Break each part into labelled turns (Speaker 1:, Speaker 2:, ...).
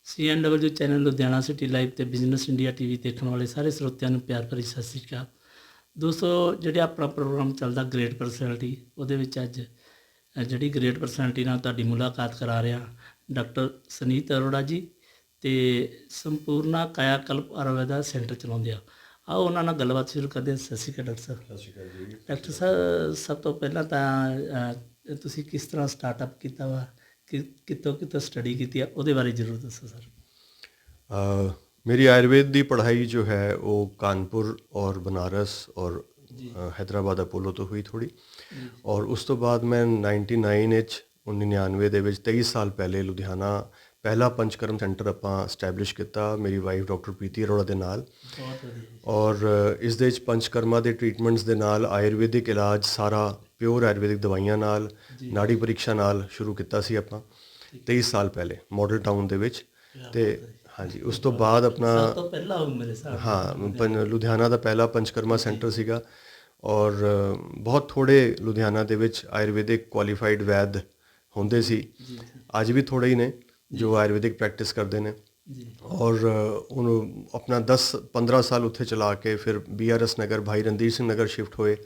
Speaker 1: CNW channel Ludhiana city live ਤੇ business India TV ਦੇਖਣ ਵਾਲੇ ਸਾਰੇ ਸਰੋਤਿਆਂ ਨੂੰ ਪਿਆਰ ਭਰੀ ਸਤਿ ਸ਼੍ਰੀ ਅਕਾਲ। ਦੋਸਤੋ, ਜਿਹੜਾ ਆਪਣਾ ਪ੍ਰੋਗਰਾਮ ਚੱਲਦਾ ਗ੍ਰੇਟ ਪਰਸਨੈਲਿਟੀ, ਉਹਦੇ ਵਿੱਚ ਅੱਜ ਜਿਹੜੀ ਗ੍ਰੇਟ ਪਰਸਨੈਲਿਟੀ ਨਾਲ ਤੁਹਾਡੀ ਮੁਲਾਕਾਤ ਕਰਾ ਰਿਹਾ ਡਾਕਟਰ ਸੁਨੀਤ ਅਰੋੜਾ ਜੀ ਅਤੇ ਸੰਪੂਰਨਾ ਕਾਇਆ ਕਲਪ ਆਯੁਰਵੈਦਾ ਸੈਂਟਰ ਚਲਾਉਂਦੇ ਆ। ਆਓ ਉਹਨਾਂ ਨਾਲ ਗੱਲਬਾਤ ਸ਼ੁਰੂ ਕਰਦੇ ਹਾਂ। ਸਤਿ ਸ਼੍ਰੀ ਅਕਾਲ ਡਾਕਟਰ ਸਾਹਿਬ।
Speaker 2: ਸਤਿ ਸ਼੍ਰੀ ਅਕਾਲ ਜੀ।
Speaker 1: ਡਾਕਟਰ ਸਾਹਿਬ, ਸਭ ਤੋਂ ਪਹਿਲਾਂ ਤਾਂ ਤੁਸੀਂ ਕਿਸ ਤਰ੍ਹਾਂ ਸਟਾਰਟਅਪ ਕੀਤਾ ਵਾ, ਕਿੱਥੋਂ ਸਟੱਡੀ ਕੀਤੀ ਆ, ਉਹਦੇ ਬਾਰੇ ਜ਼ਰੂਰ ਦੱਸੋ ਸਰ।
Speaker 2: मेरी आयुर्वेद की पढ़ाई जो है वो कानपुर और बनारस और हैदराबाद अपोलो तो हुई थोड़ी, और उस तो बाद मैं 99 99 ਦੇ ਵਿੱਚ 23 ਸਾਲ ਪਹਿਲੇ ਲੁਧਿਆਣਾ ਪਹਿਲਾ ਪੰਚਕਰਮ ਸੈਂਟਰ ਆਪਾਂ ਸਟੈਬਲਿਸ਼ ਕੀਤਾ ਮੇਰੀ ਵਾਈਫ ਡਾਕਟਰ ਪ੍ਰੀਤੀ ਅਰੋੜਾ ਦੇ ਨਾਲ। ਔਰ ਇਸ ਦੇ ਵਿੱਚ ਪੰਚਕਰਮਾ ਦੇ ਟਰੀਟਮੈਂਟਸ ਦੇ ਨਾਲ ਆਯੁਰਵੈਦਿਕ ਇਲਾਜ ਸਾਰਾ ਪਿਓਰ ਆਯੁਰਵੈਦਿਕ ਦਵਾਈਆਂ ਨਾਲ ਨਾੜੀ ਪਰੀਖਿਆ ਨਾਲ ਸ਼ੁਰੂ ਕੀਤਾ ਸੀ ਆਪਾਂ 23 ਸਾਲ ਪਹਿਲੇ ਮਾਡਲ ਟਾਊਨ ਦੇ ਵਿੱਚ। ਤੇ ਹਾਂਜੀ, ਉਸ ਤੋਂ ਬਾਅਦ ਆਪਣਾ ਲੁਧਿਆਣਾ ਦਾ ਪਹਿਲਾ ਪੰਚਕਰਮਾ ਸੈਂਟਰ ਸੀਗਾ। ਔਰ ਬਹੁਤ ਥੋੜ੍ਹੇ ਲੁਧਿਆਣਾ ਦੇ ਵਿੱਚ ਆਯੁਰਵੈਦਿਕ ਕੁਆਲੀਫਾਈਡ ਵੈਦ ਹੁੰਦੇ ਸੀ, ਅੱਜ ਵੀ ਥੋੜ੍ਹੇ ਹੀ ਨੇ ਜੋ ਆਯੁਰਵੈਦਿਕ ਪ੍ਰੈਕਟਿਸ ਕਰਦੇ ਨੇ। ਔਰ ਉਹਨੂੰ ਆਪਣਾ 10-15 ਸਾਲ ਉੱਥੇ ਚਲਾ ਕੇ ਫਿਰ BRS ਨਗਰ ਭਾਈ ਰਣਧੀਰ ਸਿੰਘ ਨਗਰ ਸ਼ਿਫਟ ਹੋਏ,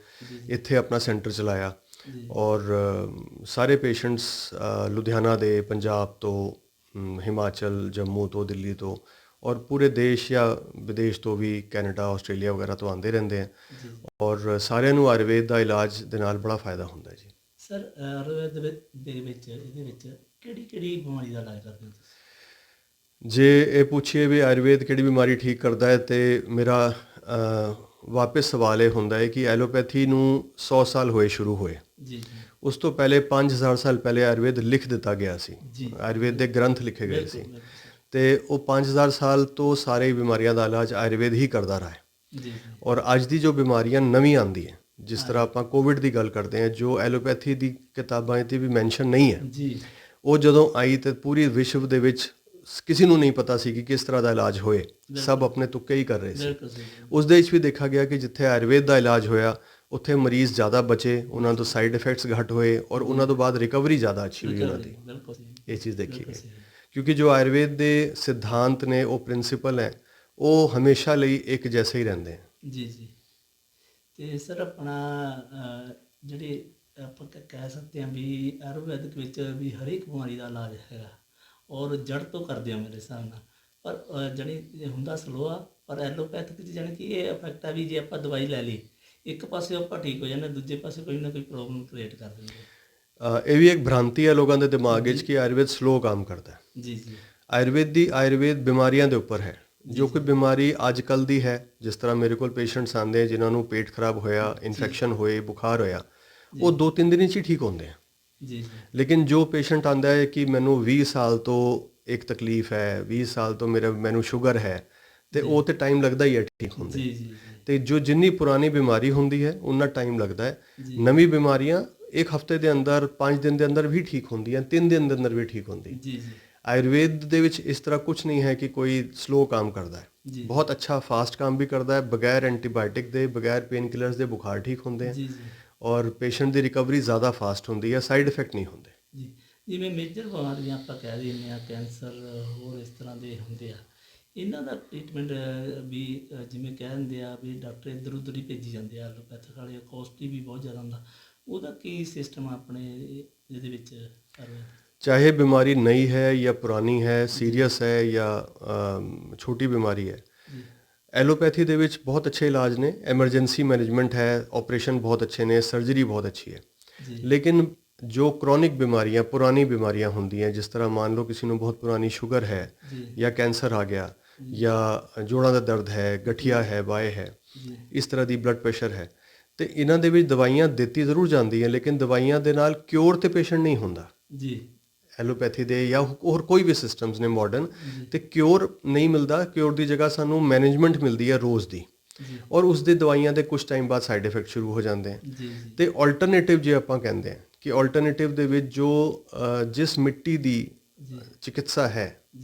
Speaker 2: ਇੱਥੇ ਆਪਣਾ ਸੈਂਟਰ ਚਲਾਇਆ। ਔਰ ਸਾਰੇ ਪੇਸ਼ੈਂਟਸ ਲੁਧਿਆਣਾ ਦੇ, ਪੰਜਾਬ ਤੋਂ, ਹਿਮਾਚਲ, ਜੰਮੂ ਤੋਂ, ਦਿੱਲੀ ਤੋਂ, ਔਰ ਪੂਰੇ ਦੇਸ਼ ਜਾਂ ਵਿਦੇਸ਼ ਤੋਂ ਵੀ, ਕੈਨੇਡਾ, ਆਸਟ੍ਰੇਲੀਆ ਵਗੈਰਾ ਤੋਂ ਆਉਂਦੇ ਰਹਿੰਦੇ ਆ। ਔਰ ਸਾਰਿਆਂ ਨੂੰ ਆਯੁਰਵੇਦ ਦਾ ਇਲਾਜ ਦੇ ਨਾਲ ਬੜਾ ਫਾਇਦਾ ਹੁੰਦਾ ਜੀ।
Speaker 1: ਸਰ, ਆਯੁਰਵੇਦ ਦੇ ਵਿੱਚ ਇਹਦੇ ਵਿੱਚ ਕਿਹੜੀ ਬਿਮਾਰੀ ਦਾ ਇਲਾਜ ਕਰਦੇ ਹੋ ਤੁਸੀਂ?
Speaker 2: ਜੇ ਇਹ ਪੁੱਛੀਏ ਵੀ ਆਯੁਰਵੇਦ ਕਿਹੜੀ ਬਿਮਾਰੀ ਠੀਕ ਕਰਦਾ ਹੈ, ਤੇ ਮੇਰਾ ਵਾਪਸ ਸਵਾਲ ਇਹ ਹੁੰਦਾ ਹੈ ਕਿ ਐਲੋਪੈਥੀ ਨੂੰ 100 ਸਾਲ ਹੋਏ ਸ਼ੁਰੂ ਹੋਏ। ਉਸ ਤੋਂ ਪਹਿਲੇ 5000 ਸਾਲ ਪਹਿਲੇ ਆਯੁਰਵੇਦ ਲਿਖ ਦਿੱਤਾ ਗਿਆ ਸੀ, ਆਯੁਰਵੇਦ ਦੇ ਗ੍ਰੰਥ ਲਿਖੇ ਗਏ ਸੀ, ਤੇ ਉਹ 5000 ਸਾਲ ਤੋਂ ਸਾਰੇ ਬਿਮਾਰੀਆਂ ਦਾ ਇਲਾਜ ਆਯੁਰਵੇਦ ਹੀ ਕਰਦਾ ਰਹਾ ਹੈ। ਔਰ ਅੱਜ ਦੀ ਜੋ ਬਿਮਾਰੀਆਂ ਨਵੀਂ ਆਉਂਦੀ ਹੈ, ਜਿਸ ਤਰ੍ਹਾਂ ਆਪਾਂ ਕੋਵਿਡ ਦੀ ਗੱਲ ਕਰਦੇ ਹਾਂ, ਜੋ ਐਲੋਪੈਥੀ ਦੀ ਕਿਤਾਬਾਂ 'ਤੇ ਵੀ ਮੈਂਸ਼ਨ ਨਹੀਂ ਹੈ, ਉਹ ਜਦੋਂ ਆਈ ਤਾਂ ਪੂਰੀ ਵਿਸ਼ਵ ਦੇ ਵਿੱਚ ਕਿਸੇ ਨੂੰ ਨਹੀਂ ਪਤਾ ਸੀ ਕਿ ਕਿਸ ਤਰ੍ਹਾਂ ਦਾ ਇਲਾਜ ਹੋਏ, ਸਭ ਆਪਣੇ ਤੁੱਕੇ ਹੀ ਕਰ ਰਹੇ ਸੀ। ਉਸ ਦੇ ਵਿੱਚ ਵੀ ਦੇਖਾ ਗਿਆ ਕਿ ਜਿੱਥੇ ਆਯੁਰਵੇਦ ਦਾ ਇਲਾਜ ਹੋਇਆ ਉੱਥੇ ਮਰੀਜ਼ ਜ਼ਿਆਦਾ ਬਚੇ, ਉਹਨਾਂ ਤੋਂ ਸਾਈਡ ਇਫੈਕਟਸ ਘੱਟ ਹੋਏ, ਔਰ ਉਹਨਾਂ ਤੋਂ ਬਾਅਦ ਰਿਕਵਰੀ ਜ਼ਿਆਦਾ ਅੱਛੀ ਹੋਈ ਉਹਨਾਂ ਦੀ। ਇਹ ਚੀਜ਼ ਦੇਖੀ ਗਈ ਕਿਉਂਕਿ ਜੋ ਆਯੁਰਵੇਦ ਦੇ ਸਿਧਾਂਤ ਨੇ, ਉਹ ਪ੍ਰਿੰਸੀਪਲ ਹੈ, ਉਹ ਹਮੇਸ਼ਾ ਲਈ ਇੱਕ ਜੈਸੇ ਹੀ ਰਹਿੰਦੇ ਹਨ।
Speaker 1: ਜੀ। ਅਤੇ ਸਰ, ਆਪਣਾ ਜਿਹੜੇ ਆਪਾਂ ਕਹਿ ਸਕਦੇ ਹਾਂ ਵੀ ਆਯੁਰਵੈਦਿਕ ਵਿੱਚ ਵੀ ਹਰੇਕ ਬਿਮਾਰੀ ਦਾ ਇਲਾਜ ਹੈਗਾ, ਔਰ ਜੜ੍ਹ ਤੋਂ ਕਰਦੇ ਆ ਮੇਰੇ ਹਿਸਾਬ ਨਾਲ, ਪਰ ਜਾਣੀ ਹੁੰਦਾ ਸਲੋ ਆ। ਪਰ ਐਲੋਪੈਥਿਕ 'ਚ ਜਾਣੀ ਕਿ ਇਹ ਇਫੈਕਟ ਆ ਵੀ ਜੇ ਆਪਾਂ ਦਵਾਈ ਲੈ ਲਈ, ਇੱਕ ਪਾਸੇ ਆਪਾਂ ਠੀਕ ਹੋ ਜਾਂਦੇ, ਦੂਜੇ ਪਾਸੇ ਕੋਈ ਨਾ ਕੋਈ ਪ੍ਰੋਬਲਮ ਕ੍ਰੀਏਟ ਕਰ ਦਿੰਦੇ।
Speaker 2: ਇਹ ਵੀ ਇੱਕ ਭ੍ਰਾਂਤੀ ਹੈ ਲੋਕਾਂ ਦੇ ਦਿਮਾਗ ਵਿੱਚ ਕਿ ਆਯੁਰਵੇਦ ਸਲੋ ਕੰਮ ਕਰਦਾ ਹੈ।
Speaker 1: ਜੀ।
Speaker 2: ਆਯੁਰਵੇਦ ਬਿਮਾਰੀਆਂ ਦੇ ਉੱਪਰ ਹੈ। ਜੋ ਕੋਈ ਬਿਮਾਰੀ ਅੱਜ ਕੱਲ੍ਹ ਦੀ ਹੈ, ਜਿਸ ਤਰ੍ਹਾਂ ਮੇਰੇ ਕੋਲ ਪੇਸ਼ੈਂਟਸ ਆਉਂਦੇ ਜਿਨ੍ਹਾਂ ਨੂੰ ਪੇਟ ਖਰਾਬ ਹੋਇਆ, ਇਨਫੈਕਸ਼ਨ ਹੋਏ, ਬੁਖਾਰ ਹੋਇਆ, ਉਹ 2-3 ਦਿਨ 'ਚ ਹੀ ਠੀਕ ਹੁੰਦੇ ਆ। ਲੇਕਿਨ ਜੋ ਪੇਸ਼ੈਂਟ ਆਉਂਦਾ ਹੈ ਕਿ ਮੈਨੂੰ 20 ਸਾਲ ਤੋਂ ਇੱਕ ਤਕਲੀਫ ਹੈ, 20 ਸਾਲ ਤੋਂ ਮੈਨੂੰ ਸ਼ੂਗਰ ਹੈ, ਅਤੇ ਉਹ ਤਾਂ ਟਾਈਮ ਲੱਗਦਾ ਹੀ ਹੈ ਠੀਕ ਹੁੰਦੇ। ਅਤੇ ਜੋ ਜਿੰਨੀ ਪੁਰਾਣੀ ਬਿਮਾਰੀ ਹੁੰਦੀ ਹੈ ਉਨਾ ਟਾਈਮ ਲੱਗਦਾ ਹੈ। ਨਵੀਂ ਬਿਮਾਰੀਆਂ 1 ਹਫ਼ਤੇ ਦੇ ਅੰਦਰ, 5 ਦਿਨ ਦੇ ਅੰਦਰ ਵੀ ਠੀਕ ਹੁੰਦੀਆਂ, 3 ਦਿਨ ਦੇ ਅੰਦਰ ਵੀ ਠੀਕ ਹੁੰਦੀ। ਆਯੁਰਵੇਦ ਦੇ ਵਿੱਚ ਇਸ ਤਰ੍ਹਾਂ ਕੁਛ ਨਹੀਂ ਹੈ ਕਿ ਕੋਈ ਸਲੋ ਕੰਮ ਕਰਦਾ ਹੈ, ਬਹੁਤ ਅੱਛਾ ਫਾਸਟ ਕੰਮ ਵੀ ਕਰਦਾ ਹੈ। ਬਗੈਰ ਐਂਟੀਬਾਇਓਟਿਕ ਦੇ, ਬਗੈਰ ਪੇਨ ਕਿਲਰਸ ਦੇ ਬੁਖਾਰ ਠੀਕ ਹੁੰਦੇ ਆ, ਔਰ ਪੇਸ਼ੈਂਟ ਦੀ ਰਿਕਵਰੀ ਜ਼ਿਆਦਾ ਫਾਸਟ ਹੁੰਦੀ ਹੈ, ਸਾਈਡ ਇਫੈਕਟ ਨਹੀਂ ਹੁੰਦੇ।
Speaker 1: ਜਿਵੇਂ ਮੇਜਰ ਬਿਮਾਰੀਆਂ ਆਪਾਂ ਕਹਿ ਦਿੰਦੇ ਹਾਂ, ਕੈਂਸਰ, ਹੋਰ ਇਸ ਤਰ੍ਹਾਂ ਦੇ ਹੁੰਦੇ ਆ, ਇਹਨਾਂ ਦਾ ਟਰੀਟਮੈਂਟ ਵੀ ਜਿਵੇਂ ਕਹਿ ਦਿੰਦੇ ਆ ਵੀ ਡਾਕਟਰ ਇੱਧਰ ਉੱਧਰ ਹੀ ਭੇਜੀ ਜਾਂਦੇ ਆ, ਐਲੋਪੈਥਿਕ ਵਾਲੇ, ਕੋਸਟਲੀ ਵੀ ਬਹੁਤ ਜ਼ਿਆਦਾ ਹੁੰਦਾ, ਉਹਦਾ ਕੀ ਸਿਸਟਮ ਆ ਆਪਣੇ ਇਹਦੇ ਵਿੱਚ?
Speaker 2: ਚਾਹੇ ਬਿਮਾਰੀ ਨਈ ਹੈ ਜਾਂ ਪੁਰਾਣੀ ਹੈ, ਸੀਰੀਅਸ ਹੈ ਜਾਂ ਛੋਟੀ ਬਿਮਾਰੀ ਹੈ, ਐਲੋਪੈਥੀ ਦੇ ਵਿੱਚ ਬਹੁਤ ਅੱਛੇ ਇਲਾਜ ਨੇ, ਐਮਰਜੈਂਸੀ ਮੈਨੇਜਮੈਂਟ ਹੈ, ਆਪਰੇਸ਼ਨ ਬਹੁਤ ਅੱਛੇ ਨੇ, ਸਰਜਰੀ ਬਹੁਤ ਅੱਛੀ ਹੈ। ਲੇਕਿਨ ਜੋ ਕ੍ਰੋਨਿਕ ਬਿਮਾਰੀਆਂ, ਪੁਰਾਣੀ ਬਿਮਾਰੀਆਂ ਹੁੰਦੀਆਂ, ਜਿਸ ਤਰ੍ਹਾਂ ਮੰਨ ਲਓ ਕਿਸੇ ਨੂੰ ਬਹੁਤ ਪੁਰਾਣੀ ਸ਼ੂਗਰ ਹੈ ਜਾਂ ਕੈਂਸਰ ਆ ਗਿਆ, ਜਾਂ ਜੋੜਾਂ ਦਾ ਦਰਦ ਹੈ, ਗਠੀਆ ਹੈ, ਵਾਏ ਹੈ, ਇਸ ਤਰ੍ਹਾਂ ਦੀ ਬਲੱਡ ਪ੍ਰੈਸ਼ਰ ਹੈ, ਅਤੇ ਇਹਨਾਂ ਦੇ ਵਿੱਚ ਦਵਾਈਆਂ ਦਿੱਤੀ ਜ਼ਰੂਰ ਜਾਂਦੀ ਹੈ, ਲੇਕਿਨ ਦਵਾਈਆਂ ਦੇ ਨਾਲ ਕਿਉਰ ਤੇ ਪੇਸ਼ੈਂਟ ਨਹੀਂ ਹੁੰਦਾ। ਐਲੋਪੈਥੀ ਦੇ ਜਾਂ ਹੋਰ ਕੋਈ ਵੀ ਸਿਸਟਮਸ ਨੇ ਮਾਡਰਨ, ਅਤੇ ਕਿਉਰ ਨਹੀਂ ਮਿਲਦਾ। ਕਿਉਰ ਦੀ ਜਗ੍ਹਾ ਸਾਨੂੰ ਮੈਨੇਜਮੈਂਟ ਮਿਲਦੀ ਹੈ ਰੋਜ਼ ਦੀ, ਔਰ ਉਸ ਦੇ ਦਵਾਈਆਂ ਦੇ ਕੁਛ ਟਾਈਮ ਬਾਅਦ ਸਾਈਡ ਇਫੈਕਟ ਸ਼ੁਰੂ ਹੋ ਜਾਂਦੇ ਹਨ। ਅਤੇ ਆਲਟਰਨੇਟਿਵ ਜੇ ਆਪਾਂ ਕਹਿੰਦੇ ਹਾਂ ਕਿ ਆਲਟਰਨੇਟਿਵ ਦੇ ਵਿੱਚ ਜੋ ਜਿਸ ਮਿੱਟੀ ਦੀ ਚਿਕਿਤਸਾ ਹੈ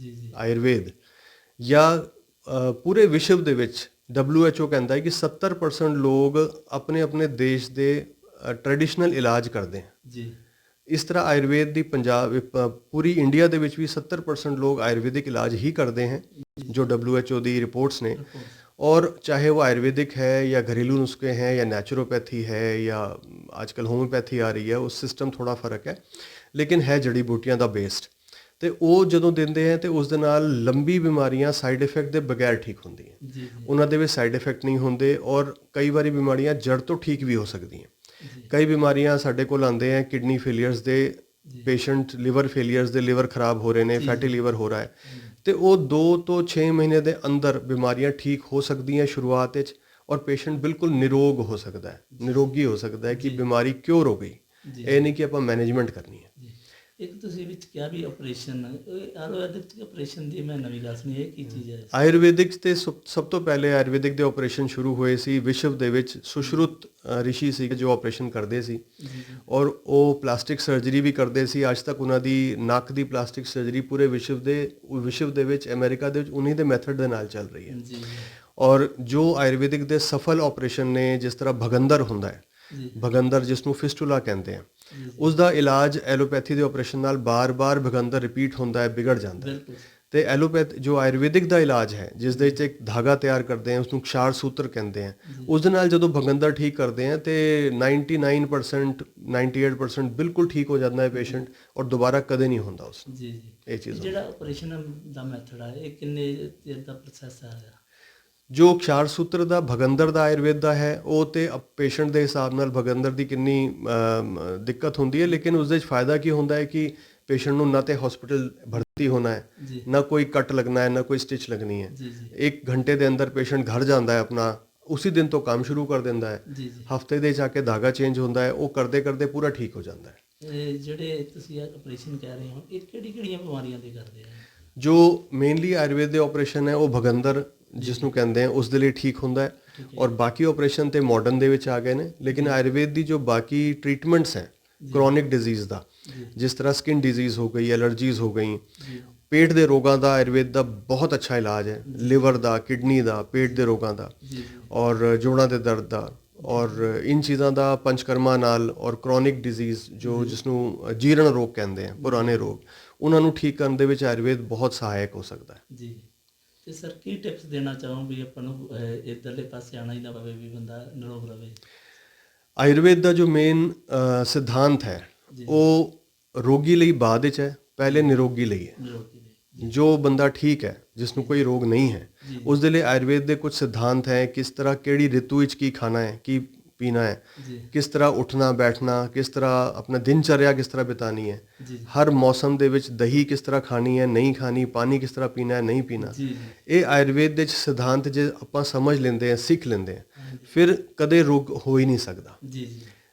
Speaker 2: ਆਯੁਰਵੇਦ, ਜਾਂ ਪੂਰੇ ਵਿਸ਼ਵ ਦੇ ਵਿੱਚ WHO ਕਹਿੰਦਾ ਹੈ ਕਿ 70% ਲੋਕ ਆਪਣੇ ਆਪਣੇ ਦੇਸ਼ ਦੇ ਟ੍ਰੈਡੀਸ਼ਨਲ ਇਲਾਜ ਕਰਦੇ ਹਨ। ਇਸ ਤਰ੍ਹਾਂ ਆਯੁਰਵੇਦ ਦੀ ਪੂਰੀ ਇੰਡੀਆ ਦੇ ਵਿੱਚ ਵੀ 70% ਲੋਕ ਆਯੁਰਵੈਦਿਕ ਇਲਾਜ ਹੀ ਕਰਦੇ हैं जो WHO ਦੀ ਰਿਪੋਰਟਸ ਨੇ। और चाहे वो आयुर्वेदिक है या घरेलू नुस्खे हैं या नेचुरोपैथी है या आजकल होम्योपैथी आ रही है, उस सिस्टम थोड़ा फ़र्क है, लेकिन है जड़ी बूटियां ਦਾ ਬੇਸਡ। ਤੇ ਉਹ ਜਦੋਂ ਦਿੰਦੇ ਹੈ ਤੇ ਉਸ ਦੇ ਨਾਲ ਲੰਬੀ ਬਿਮਾਰੀਆਂ ਸਾਈਡ ਇਫੈਕਟ ਦੇ ਬਗੈਰ ਠੀਕ ਹੁੰਦੀਆਂ।
Speaker 1: ਜੀ
Speaker 2: ਉਹਨਾਂ ਦੇ ਵਿੱਚ ਸਾਈਡ ਇਫੈਕਟ ਨਹੀਂ ਹੁੰਦੇ ਔਰ ਕਈ ਵਾਰੀ ਬਿਮਾਰੀਆਂ ਜੜ ਤੋਂ ਠੀਕ ਵੀ ਹੋ ਸਕਦੀਆਂ। ਕਈ ਬਿਮਾਰੀਆਂ ਸਾਡੇ ਕੋਲ ਆਉਂਦੇ ਹੈ ਕਿਡਨੀ ਫੇਲੀਅਰਸ ਦੇ ਪੇਸ਼ੈਂਟ, ਲਿਵਰ ਫੇਲੀਅਰਸ ਦੇ, ਲਿਵਰ ਖਰਾਬ ਹੋ ਰਹੇ ਨੇ, ਫੈਟੀ ਲਿਵਰ ਹੋ ਰਿਹਾ ਹੈ, ਤੇ ਉਹ 2 ਤੋਂ 6 ਮਹੀਨੇ ਦੇ ਅੰਦਰ ਬਿਮਾਰੀਆਂ ਠੀਕ ਹੋ ਸਕਦੀਆਂ ਸ਼ੁਰੂਆਤ ਵਿੱਚ ਔਰ ਪੇਸ਼ੈਂਟ ਬਿਲਕੁਲ ਨਿਰੋਗ ਹੋ ਸਕਦਾ ਹੈ, ਨਿਰੋਗੀ ਹੋ ਸਕਦਾ ਹੈ ਕਿ ਬਿਮਾਰੀ ਕਿਉਰ ਹੋ ਗਈ। ਇਹ ਨਹੀਂ ਕਿ ਆਪਾਂ ਮੈਨੇਜਮੈਂਟ ਕਰਨੀ ਹੈ।
Speaker 1: ਇੱਕ ਤੁਸੀਂ ਵਿੱਚ ਕਿਹਾ ਵੀ ਆਪਰੇਸ਼ਨ, ਆਯੁਰਵੈਦਿਕ ਆਪਰੇਸ਼ਨ ਦੀ ਮੈਂ ਨਵੀਂ ਗੱਲ ਸੁਣੀ, ਇਹ ਕੀ ਚੀਜ਼ ਹੈ?
Speaker 2: ਆਯੁਰਵੈਦਿਕ ਤੇ ਸਭ ਤੋਂ ਪਹਿਲੇ ਆਯੁਰਵੈਦਿਕ ਦੇ ਆਪਰੇਸ਼ਨ ਸ਼ੁਰੂ ਹੋਏ ਸੀ ਵਿਸ਼ਵ ਦੇ ਵਿੱਚ। ਸੁਸ਼ਰੁਤ ਰਿਸ਼ੀ ਸੀ ਜੋ ਆਪਰੇਸ਼ਨ ਕਰਦੇ ਸੀ ਔਰ ਉਹ ਪਲਾਸਟਿਕ ਸਰਜਰੀ ਵੀ ਕਰਦੇ ਸੀ। ਅੱਜ ਤੱਕ ਉਹਨਾਂ ਦੀ ਨੱਕ ਦੀ ਪਲਾਸਟਿਕ ਸਰਜਰੀ ਪੂਰੇ ਵਿਸ਼ਵ ਦੇ ਵਿੱਚ, ਅਮਰੀਕਾ ਦੇ ਵਿੱਚ ਉन्हीं ਦੇ ਮੈਥਡ ਦੇ ਨਾਲ ਚੱਲ ਰਹੀ ਹੈ। ਔਰ ਜੋ ਆਯੁਰਵੈਦਿਕ ਦੇ ਸਫਲ ਆਪਰੇਸ਼ਨ ਨੇ, ਜਿਸ ਤਰ੍ਹਾਂ ਭਗੰਦਰ ਹੁੰਦਾ ਹੈ, ਭਗੰਦਰ ਜਿਸ ਨੂੰ ਫਿਸਟੂਲਾ ਕਹਿੰਦੇ ਆ, ਉਸ ਦਾ ਇਲਾਜ ਐਲੋਪੈਥੀ ਦੇ ਆਪਰੇਸ਼ਨ ਨਾਲ ਬਾਰ-ਬਾਰ ਭਗੰਦਰ ਰਿਪੀਟ ਹੁੰਦਾ ਹੈ, ਵਿਗੜ ਜਾਂਦਾ ਹੈ। ਤੇ ਜੋ ਆਯੁਰਵੈਦਿਕ ਦਾ ਇਲਾਜ ਹੈ, ਜਿਸ ਦੇ ਵਿੱਚ ਇੱਕ ਧਾਗਾ ਤਿਆਰ ਕਰਦੇ ਆ, ਉਸਨੂੰ क्षार ਸੂਤਰ ਕਹਿੰਦੇ ਆ, ਉਸ ਦੇ ਨਾਲ ਜਦੋਂ ਭਗੰਦਰ ਠੀਕ ਕਰਦੇ ਆ ਤੇ 99% 98% ਬਿਲਕੁਲ ਠੀਕ ਹੋ ਜਾਂਦਾ ਹੈ ਪੇਸ਼ੈਂਟ ਔਰ ਦੁਬਾਰਾ ਕਦੇ ਨਹੀਂ ਹੁੰਦਾ ਉਸ।
Speaker 1: ਜੀ ਜੀ,
Speaker 2: ਇਹ ਚੀਜ਼
Speaker 1: ਜਿਹੜਾ ਆਪਰੇਸ਼ਨ ਦਾ ਮੈਥਡ ਹੈ ਇਹ ਕਿੰਨੇ ਚਿਰ ਦਾ ਪ੍ਰੋਸੈਸ ਹੈ?
Speaker 2: ਜੋ क्षार ਸੂਤਰ ਦਾ ਭਗੰਦਰ ਦਾ ਆਯੁਰਵੇਦ ਦਾ ਹੈ, ਉਹ ਤੇ ਪੇਸ਼ੈਂਟ ਦੇ ਹਿਸਾਬ ਨਾਲ ਭਗੰਦਰ ਦੀ ਕਿੰਨੀ ਦਿੱਕਤ ਹੁੰਦੀ ਹੈ, ਲੇਕਿਨ ਉਸ ਦੇ ਵਿੱਚ ਫਾਇਦਾ ਕੀ ਹੁੰਦਾ ਹੈ ਕਿ ਪੇਸ਼ੈਂਟ ਨੂੰ ਨਾ ਤੇ ਹਸਪੀਟਲ ਭਰਤੀ ਹੋਣਾ ਹੈ, ਨਾ ਕੋਈ ਕੱਟ ਲੱਗਣਾ ਹੈ, ਨਾ ਕੋਈ ਸਟਿਚ ਲੱਗਣੀ ਹੈ। 1 ਘੰਟੇ ਦੇ ਅੰਦਰ ਪੇਸ਼ੈਂਟ ਘਰ ਜਾਂਦਾ ਹੈ, ਆਪਣਾ ਉਸੇ ਦਿਨ ਤੋਂ ਕੰਮ ਸ਼ੁਰੂ ਕਰ ਦਿੰਦਾ ਹੈ। ਹਫਤੇ ਦੇ ਜਾ ਕੇ ਧਾਗਾ ਚੇਂਜ ਹੁੰਦਾ ਹੈ, ਉਹ ਕਰਦੇ ਕਰਦੇ ਪੂਰਾ ਠੀਕ ਹੋ ਜਾਂਦਾ ਹੈ।
Speaker 1: ਜਿਹੜੇ ਤੁਸੀਂ ਆਪਰੇਸ਼ਨ ਕਹਿ ਰਹੇ ਹੋ, ਇਹ ਕਿਹੜੀਆਂ ਬਿਮਾਰੀਆਂ ਦੇ ਕਰਦੇ ਆ?
Speaker 2: ਜੋ ਮੇਨਲੀ ਆਯੁਰਵੇਦ ਦੇ ਆਪਰੇਸ਼ਨ ਹੈ ਉਹ ਭਗੰਦਰ ਜਿਸ ਨੂੰ ਕਹਿੰਦੇ ਆ ਉਸ ਦੇ ਲਈ ਠੀਕ ਹੁੰਦਾ ਹੈ ਔਰ ਬਾਕੀ ਆਪਰੇਸ਼ਨ ਤੇ ਮਾਡਰਨ ਦੇ ਵਿੱਚ ਆ ਗਏ ਨੇ। ਲੇਕਿਨ ਆਯੁਰਵੇਦ ਦੀ ਜੋ ਬਾਕੀ ਟ੍ਰੀਟਮੈਂਟਸ ਹੈ ਕ੍ਰੋਨਿਕ ਡਿਜ਼ੀਜ਼ ਦਾ, ਜਿਸ ਤਰ੍ਹਾਂ ਸਕਿਨ ਡਿਜ਼ੀਜ਼ ਹੋ ਗਈ, ਐਲਰਜੀਜ਼ ਹੋ ਗਈ, ਪੇਟ ਦੇ ਰੋਗਾਂ ਦਾ ਆਯੁਰਵੇਦ ਦਾ ਬਹੁਤ ਅੱਛਾ ਇਲਾਜ ਹੈ, ਲਿਵਰ ਦਾ, ਕਿਡਨੀ ਦਾ, ਪੇਟ ਦੇ ਰੋਗਾਂ ਦਾ ਔਰ ਜੋੜਾਂ ਦੇ ਦਰਦ ਦਾ, ਔਰ ਇਨ ਚੀਜ਼ਾਂ ਦਾ ਪੰਚਕਰਮਾ ਨਾਲ, ਔਰ ਕ੍ਰੋਨਿਕ ਡਿਜ਼ੀਜ਼ ਜਿਸ ਨੂੰ ਜੀਰਨ ਰੋਗ ਕਹਿੰਦੇ ਆ, ਪੁਰਾਣੇ ਰੋਗ, ਉਹਨਾਂ ਨੂੰ ਠੀਕ ਕਰਨ ਦੇ ਵਿੱਚ ਆਯੁਰਵੇਦ ਬਹੁਤ ਸਹਾਇਕ ਹੋ ਸਕਦਾ ਹੈ।
Speaker 1: ਜੀ, ਤੇ ਸਰ ਕੀ ਟਿਪਸ ਦੇਣਾ ਚਾਹੋ ਵੀ ਆਪਾਂ ਨੂੰ ਇੱਧਰਲੇ ਪਾਸੇ ਆਉਣਾ ਹੀ ਨਾ ਪਵੇ ਵੀ ਬੰਦਾ ਨਿਰੋਗ ਰਹੇ?
Speaker 2: ਆਯੁਰਵੇਦ ਦਾ ਜੋ ਮੇਨ ਸਿਧਾਂਤ ਹੈ ਉਹ ਰੋਗੀ ਲਈ ਬਾਅਦ ਵਿੱਚ ਹੈ, ਪਹਿਲੇ ਨਿਰੋਗੀ ਲਈ ਹੈ। ਜੋ ਬੰਦਾ ਠੀਕ ਹੈ, ਜਿਸ ਨੂੰ ਕੋਈ ਰੋਗ ਨਹੀਂ ਹੈ, ਉਸ ਦੇ ਲਈ ਆਯੁਰਵੇਦ ਦੇ ਕੁਝ ਸਿਧਾਂਤ ਹੈ, ਕਿਸ ਤਰ੍ਹਾਂ ਕਿਹੜੀ ਰਿਤੂ ਵਿੱਚ ਕੀ ਖਾਣਾ ਹੈ, ਕੀ ਪੀਣਾ ਹੈ, ਕਿਸ ਤਰ੍ਹਾਂ ਉੱਠਣਾ ਬੈਠਣਾ, ਕਿਸ ਤਰ੍ਹਾਂ ਆਪਣਾ ਦਿਨਚਰਿਆ ਕਿਸ ਤਰ੍ਹਾਂ ਬਿਤਾਨੀ ਹੈ, ਹਰ ਮੌਸਮ ਦੇ ਵਿੱਚ ਦਹੀਂ ਕਿਸ ਤਰ੍ਹਾਂ ਖਾਣੀ ਹੈ, ਨਹੀਂ ਖਾਣੀ, ਪਾਣੀ ਕਿਸ ਤਰ੍ਹਾਂ ਪੀਣਾ ਹੈ, ਨਹੀਂ ਪੀਣਾ। ਇਹ ਆਯੁਰਵੇਦ ਦੇ ਸਿਧਾਂਤ ਜੇ ਆਪਾਂ ਸਮਝ ਲੈਂਦੇ ਹਾਂ, ਸਿੱਖ ਲੈਂਦੇ ਹਾਂ, ਫਿਰ ਕਦੇ ਰੋਗ ਹੋ ਹੀ ਨਹੀਂ ਸਕਦਾ।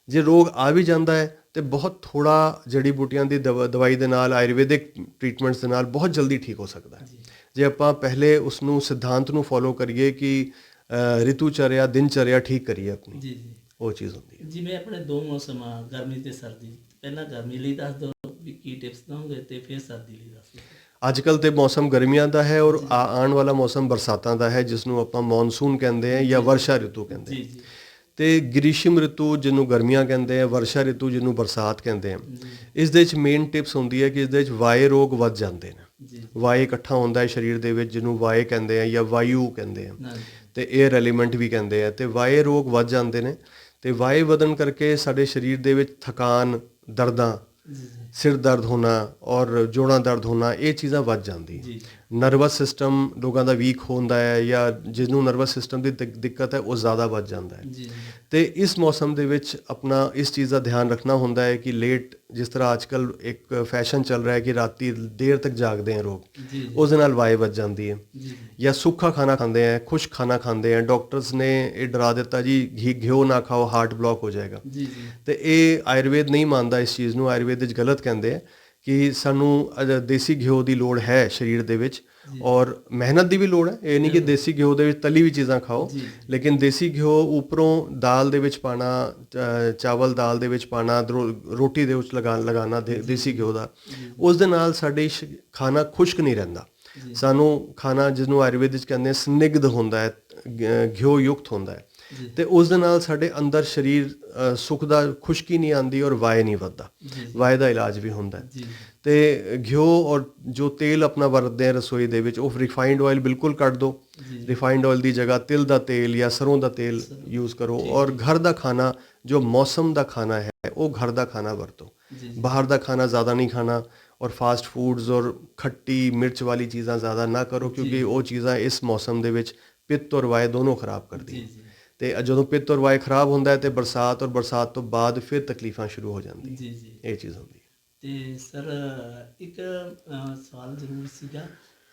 Speaker 2: ਜੇ ਰੋਗ ਆ ਵੀ ਜਾਂਦਾ ਹੈ ਤੇ ਬਹੁਤ ਥੋੜਾ ਜੜੀ ਬੂਟੀਆਂ ਦੀ ਦਵਾਈ ਦੇ ਨਾਲ, ਆਯੁਰਵੈਦਿਕ ਟ੍ਰੀਟਮੈਂਟਸ ਦੇ ਨਾਲ ਬਹੁਤ ਜਲਦੀ ਠੀਕ ਹੋ ਸਕਦਾ ਹੈ। ਜੇ ਆਪਾਂ ਪਹਿਲੇ ਉਸ ਨੂੰ ਸਿਧਾਂਤ ਨੂੰ ਫੋਲੋ ਕਰੀਏ ਕਿ ਰਿਤੂਚਰਿਆ, ਦਿਨਚਰਿਆ ਠੀਕ ਕਰੀਏ ਆਪਣੀ, ਉਹ ਚੀਜ਼ ਹੁੰਦੀ ਹੈ।
Speaker 1: ਜਿਵੇਂ ਆਪਣੇ 2 ਮੌਸਮ ਆ, ਗਰਮੀ ਤੇ ਸਰਦੀ, ਪਹਿਲਾਂ ਗਰਮੀ ਲਈ ਦੱਸ ਦਿਓ ਵੀ ਕੀ ਟਿਪਸ ਦਓਗੇ ਤੇ ਫਿਰ ਸਰਦੀ ਲਈ ਦੱਸ ਦਿਓ।
Speaker 2: ਅੱਜ ਕੱਲ੍ਹ ਤੇ ਮੌਸਮ ਗਰਮੀਆਂ ਦਾ ਹੈ ਔਰ ਆਉਣ ਵਾਲਾ ਮੌਸਮ ਬਰਸਾਤਾਂ ਦਾ ਹੈ, ਜਿਸ ਨੂੰ ਆਪਾਂ ਮੌਨਸੂਨ ਕਹਿੰਦੇ ਆ ਜਾਂ ਵਰਸ਼ਾ ਰਿਤੂ ਕਹਿੰਦੇ ਆ। ਤੇ ਗ੍ਰੀਸ਼ਮ ਰਿਤੂ ਜਿਹਨੂੰ ਗਰਮੀਆਂ ਕਹਿੰਦੇ ਆ, ਵਰਸ਼ਾ ਰਿਤੂ ਜਿਹਨੂੰ ਬਰਸਾਤ ਕਹਿੰਦੇ ਆ। ਇਸ ਦੇ ਵਿੱਚ ਮੇਨ ਟਿਪਸ ਹੁੰਦੀ ਹੈ ਕਿ ਇਸ ਦੇ ਵਿੱਚ ਵਾਯੂ ਰੋਗ ਵੱਧ ਜਾਂਦੇ ਨੇ। ਵਾਯੂ ਇਕੱਠਾ ਹੁੰਦਾ ਹੈ ਸਰੀਰ ਦੇ ਵਿੱਚ, ਜਿਹਨੂੰ ਵਾਯੂ ਕਹਿੰਦੇ ਆ ਜਾਂ ਵਾਯੂ ਕਹਿੰਦੇ ਆ, ਤੇ 에ਅਰ ਐਲੀਮੈਂਟ ਵੀ ਕਹਿੰਦੇ ਆ। ਤੇ ਵਾਯੂ ਰੋਗ ਵੱਧ ਜਾਂਦੇ ਨੇ ਤੇ ਵਾਯੂ ਵਧਣ ਕਰਕੇ ਸਾਡੇ ਸਰੀਰ ਦੇ ਵਿੱਚ ਥਕਾਨ, ਦਰਦਾਂ, ਸਿਰ ਦਰਦ ਹੋਣਾ ਔਰ ਜੋੜਾਂ ਦਰਦ ਹੋਣਾ, ਇਹ ਚੀਜ਼ਾਂ ਵੱਧ ਜਾਂਦੀ। ਨਰਵਸ ਸਿਸਟਮ ਲੋਕਾਂ ਦਾ ਵੀਕ ਹੁੰਦਾ ਹੈ ਜਾਂ ਜਿਹਨੂੰ ਨਰਵਸ ਸਿਸਟਮ ਦੀ ਦਿੱਕਤ ਹੈ ਉਹ ਜ਼ਿਆਦਾ ਵੱਧ ਜਾਂਦਾ ਹੈ। ਤੇ ਇਸ ਮੌਸਮ ਦੇ ਵਿੱਚ ਆਪਣਾ ਇਸ ਚੀਜ਼ ਦਾ ਧਿਆਨ ਰੱਖਣਾ ਹੁੰਦਾ ਹੈ ਕਿ ਲੇਟ, ਜਿਸ ਤਰ੍ਹਾਂ ਅੱਜ ਕੱਲ੍ਹ ਇੱਕ ਫੈਸ਼ਨ ਚੱਲ ਰਿਹਾ ਹੈ ਕਿ ਰਾਤੀ ਦੇਰ ਤੱਕ ਜਾਗਦੇ हैं ਲੋਕ, ਉਸ ਦੇ ਨਾਲ ਵਾਯੂ ਵੱਧ ਜਾਂਦੀ ਹੈ। ਜਾਂ ਸੁੱਕਾ ਖਾਣਾ ਖਾਂਦੇ ਆ, ਖੁਸ਼ਕ ਖਾਣਾ ਖਾਂਦੇ ਆ, ਡਾਕਟਰਸ ਨੇ ਇਹ ਡਰਾ ਦਿੱਤਾ ਜੀ ਘਿਓ ਨਾ ਖਾਓ, ਹਾਰਟ ਬਲੌਕ ਹੋ ਜਾਏਗਾ। ਤੇ ਇਹ ਆਯੁਰਵੇਦ ਨਹੀਂ ਮੰਨਦਾ ਇਸ ਚੀਜ਼ ਨੂੰ। ਆਯੁਰਵੇਦ ਵਿੱਚ ਗਲਤ ਕਹਿੰਦੇ ਆ ਕਿ ਸਾਨੂੰ ਦੇਸੀ ਘਿਓ ਦੀ ਲੋੜ ਹੈ ਸਰੀਰ ਦੇ ਵਿੱਚ ਔਰ ਮਿਹਨਤ ਦੀ ਵੀ ਲੋੜ ਹੈ। ਇਹ ਨਹੀਂ ਕਿ ਦੇਸੀ ਘਿਓ ਦੇ ਵਿੱਚ ਤਲੀ ਵੀ ਚੀਜ਼ਾਂ ਖਾਓ, ਲੇਕਿਨ ਦੇਸੀ ਘਿਓ ਉੱਪਰੋਂ ਦਾਲ ਦੇ ਵਿੱਚ ਪਾਣਾ, ਚਾਵਲ ਦਾਲ ਦੇ ਵਿੱਚ ਪਾਣਾ, ਰੋਟੀ ਦੇ ਵਿੱਚ ਲਗਾਉਣਾ ਦੇਸੀ ਘਿਓ ਦਾ, ਉਸ ਦੇ ਨਾਲ ਸਾਡੇ ਖਾਣਾ ਖੁਸ਼ਕ ਨਹੀਂ ਰਹਿੰਦਾ। ਸਾਨੂੰ ਖਾਣਾ ਜਿਹਨੂੰ ਆਯੁਰਵੇਦ ਵਿੱਚ ਕਹਿੰਦੇ ਸਨਿਗਧ ਹੁੰਦਾ ਹੈ, ਘਿਓ ਯੁਕਤ ਹੁੰਦਾ ਹੈ।
Speaker 1: ਜੀ।
Speaker 2: ਤੇ ਉਸ ਦੇ ਨਾਲ ਸਾਡੇ ਅੰਦਰ ਸਰੀਰ ਸੁੱਖ ਦਾ ਖੁਸ਼ਕੀ ਨਹੀਂ ਆਉਂਦੀ ਔਰ ਵਾਏ ਨਹੀਂ ਵੱਧਦਾ।
Speaker 1: ਜੀ।
Speaker 2: ਵਾਏ ਦਾ ਇਲਾਜ ਵੀ ਹੁੰਦਾ ਹੈ।
Speaker 1: ਜੀ।
Speaker 2: ਤੇ ਘਿਓ ਔਰ ਜੋ ਤੇਲ ਆਪਣਾ ਵਰਤਦੇ ਆ ਰਸੋਈ ਦੇ ਵਿੱਚ, ਉਹ ਰਿਫਾਈਨਡ ਆਇਲ ਬਿਲਕੁਲ ਕੱਢ ਦਿਓ।
Speaker 1: ਜੀ।
Speaker 2: ਰਿਫਾइंड ऑयल ਦੀ ਜਗ੍ਹਾ ਤਿਲ ਦਾ ਤੇਲ ਜਾਂ ਸਰੋਂ ਦਾ ਤੇਲ ਯੂਜ਼ ਕਰੋ ਔਰ ਘਰ ਦਾ ਖਾਣਾ ਜੋ ਮੌਸਮ ਦਾ ਖਾਣਾ ਹੈ ਉਹ ਘਰ ਦਾ ਖਾਣਾ ਵਰਤੋ।
Speaker 1: ਜੀ।
Speaker 2: ਬਾਹਰ ਦਾ ਖਾਣਾ ਜ਼ਿਆਦਾ ਨਹੀਂ ਖਾਣਾ ਔਰ ਫਾਸਟ ਫੂਡਸ ਔਰ ਖੱਟੀ ਮਿਰਚ ਵਾਲੀ ਚੀਜ਼ਾਂ ਜ਼ਿਆਦਾ ਨਾ ਕਰੋ ਕਿਉਂਕਿ ਉਹ ਚੀਜ਼ਾਂ ਇਸ ਮੌਸਮ ਦੇ ਵਿੱਚ ਪਿੱਤ ਔਰ ਵਾਏ ਦੋਨੋਂ ਖਰਾਬ ਕਰਦੀਆਂ।
Speaker 1: ਜੀ।
Speaker 2: ਤੇ ਜਦੋਂ ਪਿੱਤ ਔਰ ਵਾਏ ਖਰਾਬ ਹੁੰਦਾ ਹੈ ਤੇ ਬਰਸਾਤ ਔਰ ਬਰਸਾਤ ਤੋਂ ਬਾਅਦ ਫਿਰ ਤਕਲੀਫਾਂ ਸ਼ੁਰੂ ਹੋ ਜਾਂਦੀਆਂ।
Speaker 1: ਜੀ। ਜੀ।
Speaker 2: ਇਹ ਚੀਜ਼ ਹੁੰਦੀ ਹੈ।
Speaker 1: ਤੇ ਸਰ ਇੱਕ ਸਵਾਲ ਜ਼ਰੂਰ ਸੀਗਾ